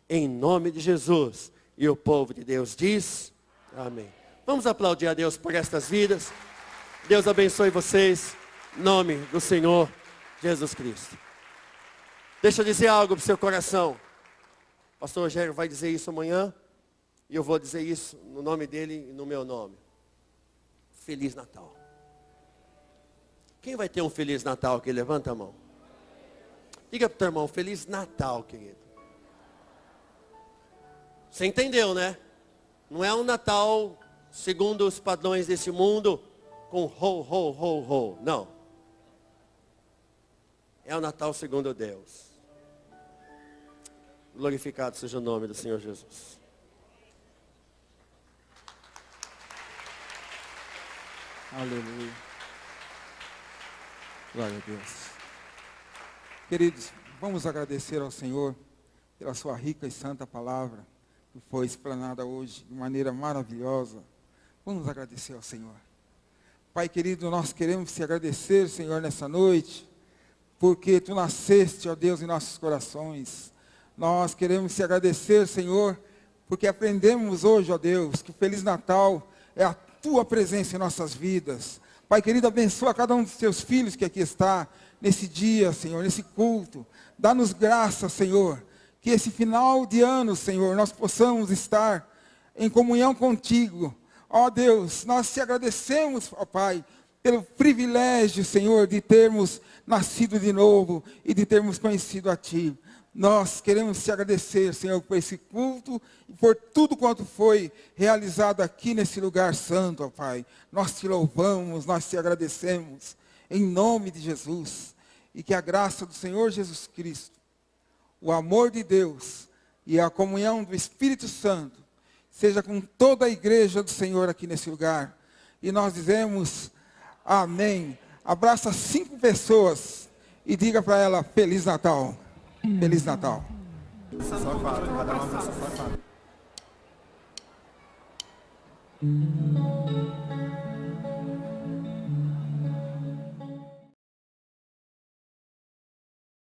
Em nome de Jesus. E o povo de Deus diz, amém. Vamos aplaudir a Deus por estas vidas. Deus abençoe vocês, em nome do Senhor Jesus Cristo. Deixa eu dizer algo para o seu coração. O pastor Rogério vai dizer isso amanhã, e eu vou dizer isso no nome dele e no meu nome. Feliz Natal. Quem vai ter um Feliz Natal aqui? Levanta a mão. Diga para o teu irmão, Feliz Natal, querido. Você entendeu, né? Não é um Natal segundo os padrões desse mundo, com ho, ho, ho, ho. Não. É o Natal segundo Deus. Glorificado seja o nome do Senhor Jesus. Aleluia. Glória a Deus. Queridos, vamos agradecer ao Senhor pela sua rica e santa palavra, que foi explanada hoje de maneira maravilhosa. Vamos agradecer ao Senhor. Pai querido, nós queremos te agradecer, Senhor, nessa noite, porque tu nasceste, ó Deus, em nossos corações. Nós queremos te agradecer, Senhor, porque aprendemos hoje, ó Deus, que o Feliz Natal é a tua presença em nossas vidas. Pai querido, abençoa cada um dos teus filhos que aqui está, nesse dia, Senhor, nesse culto. Dá-nos graça, Senhor, que esse final de ano, Senhor, nós possamos estar em comunhão contigo. Ó Deus, nós te agradecemos, ó Pai, pelo privilégio, Senhor, de termos nascido de novo e de termos conhecido a Ti. Nós queremos te agradecer, Senhor, por esse culto e por tudo quanto foi realizado aqui nesse lugar santo, ó Pai. Nós te louvamos, nós te agradecemos, em nome de Jesus. E que a graça do Senhor Jesus Cristo, o amor de Deus e a comunhão do Espírito Santo seja com toda a igreja do Senhor aqui nesse lugar. E nós dizemos amém. Abraça 5 pessoas e diga para ela, Feliz Natal. Feliz Natal. Só 4, cada uma só 4.